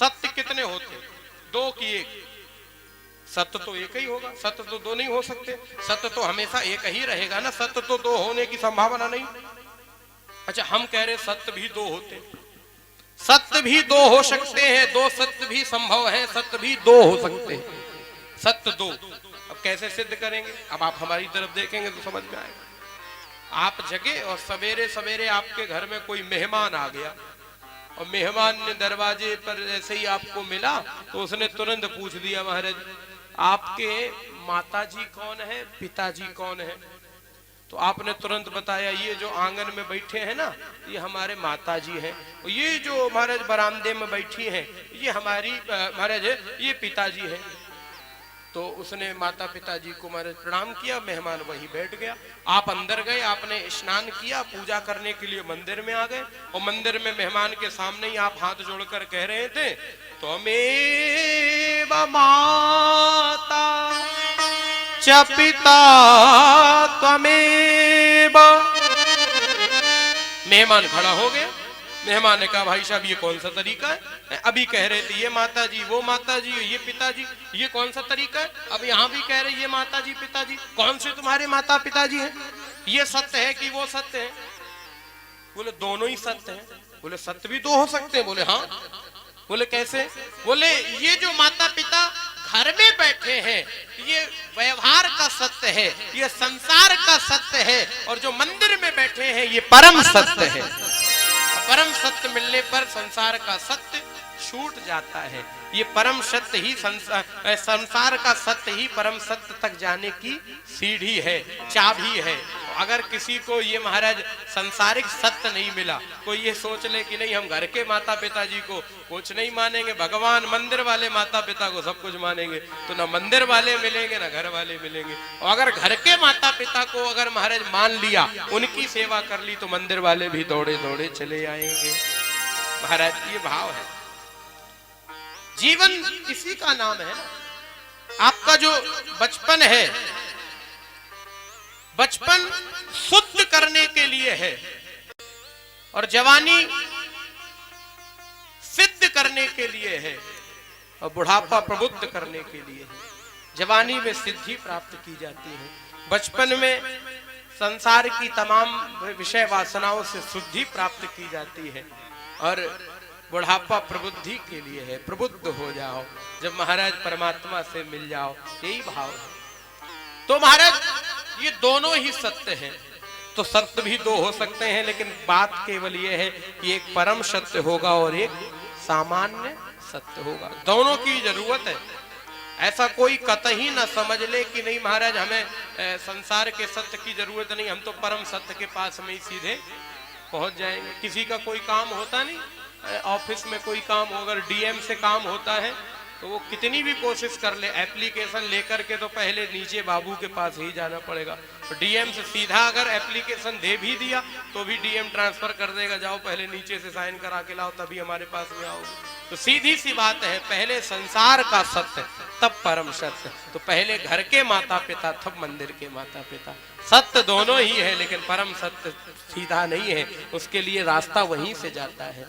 सत्य कितने होते? दो की एक। सत्य तो एक ही होगा, सत्य तो दो नहीं हो सकते। सत्य तो हमेशा एक ही रहेगा ना, सत्य तो दो होने की संभावना नहीं। अच्छा, हम कह रहे सत्य भी दो होते। सत्य भी दो हो सकते हैं, दो सत्य भी संभव है, सत्य भी दो हो सकते हैं, सत्य दो। अब कैसे सिद्ध करेंगे? अब आप हमारी तरफ देखेंगे तो समझ में आएगा। आप जगे और सवेरे सवेरे आपके घर में कोई मेहमान आ गया और मेहमान ने दरवाजे पर जैसे ही आपको मिला तो उसने तुरंत पूछ दिया, महाराज आपके माताजी कौन है, पिताजी कौन है? तो आपने तुरंत बताया ये जो आंगन में बैठे हैं ना, ये हमारे माताजी हैं, और ये जो महाराज बरामदे में बैठी हैं ये हमारी महाराज ये पिताजी हैं। तो उसने माता पिताजी को महाराज प्रणाम किया, मेहमान वहीं बैठ गया। आप अंदर गए, आपने स्नान किया, पूजा करने के लिए मंदिर में आ गए, और मंदिर में मेहमान के सामने ही आप हाथ जोड़कर कह रहे थे, त्वमेव माता च पिता त्वमेव। मेहमान खड़ा हो गया। मेहमान ने कहा, भाई साहब ये कौन सा तरीका है? अभी कह रहे थे ये माताजी, वो माताजी, ये पिताजी, ये कौन सा तरीका है? अब यहाँ भी कह रहे ये माताजी पिताजी, कौन से तुम्हारे माता पिताजी हैं? ये सत्य है कि वो सत्य है? बोले दोनों ही सत्य है। बोले सत्य भी दो हो सकते हैं? बोले हाँ। बोले कैसे? बोले ये जो माता पिता घर में बैठे हैं ये व्यवहार का सत्य है, ये संसार का सत्य है, और जो मंदिर में बैठे हैं ये परम सत्य है। परम सत्य मिलने पर संसार का सत्य छूट जाता है। ये परम सत्य ही संसार का सत्य ही परम सत्य तक जाने की सीढ़ी है, चाबी है। अगर किसी को ये महाराज संसारिक सत्य नहीं मिला, कोई ये सोच ले कि नहीं हम घर के माता पिताजी को कुछ नहीं मानेंगे, भगवान मंदिर वाले माता पिता को सब कुछ मानेंगे, तो ना मंदिर वाले मिलेंगे ना घर वाले मिलेंगे। और अगर घर के माता पिता को अगर महाराज मान लिया, उनकी सेवा कर ली, तो मंदिर वाले भी दौड़े दौड़े चले आएंगे। महाराज ये भाव है। जीवन इसी का नाम है ना। आपका जो बचपन है, बचपन शुद्ध करने के लिए है, और जवानी सिद्ध करने के लिए है, और बुढ़ापा प्रबुद्ध करने के लिए है। जवानी में सिद्धि प्राप्त की जाती है, बचपन में संसार की तमाम विषय वासनाओं से शुद्धि प्राप्त की जाती है, और बुढ़ापा प्रबुद्धि के लिए है। प्रबुद्ध हो जाओ, जब महाराज परमात्मा से मिल जाओ, यही भाव है। तो महाराज ये दोनों ही सत्य हैं। तो सत्य भी दो हो सकते हैं, लेकिन बात केवल ये है कि एक परम सत्य होगा और एक सामान्य सत्य होगा। दोनों की जरूरत है। ऐसा कोई कतई ना समझ ले कि नहीं महाराज हमें संसार के सत्य की जरूरत नहीं, हम तो परम सत्य के पास में ही सीधे पहुंच जाएंगे। किसी का कोई काम होता नहीं, ऑफिस में कोई काम हो, अगर डीएम से काम होता है तो वो कितनी भी कोशिश कर ले, एप्लीकेशन लेकर के तो पहले नीचे बाबू के पास ही जाना पड़ेगा। तो डीएम से सीधा अगर एप्लीकेशन दे भी दिया तो भी डीएम ट्रांसफर कर देगा, जाओ पहले नीचे से साइन करा के लाओ तभी हमारे पास में आओगे। तो सीधी सी बात है, पहले संसार का सत्य तब परम सत्य। तो पहले घर के माता पिता तब मंदिर के माता पिता। सत्य दोनों ही है, लेकिन परम सत्य सीधा नहीं है, उसके लिए रास्ता वहीं से जाता है।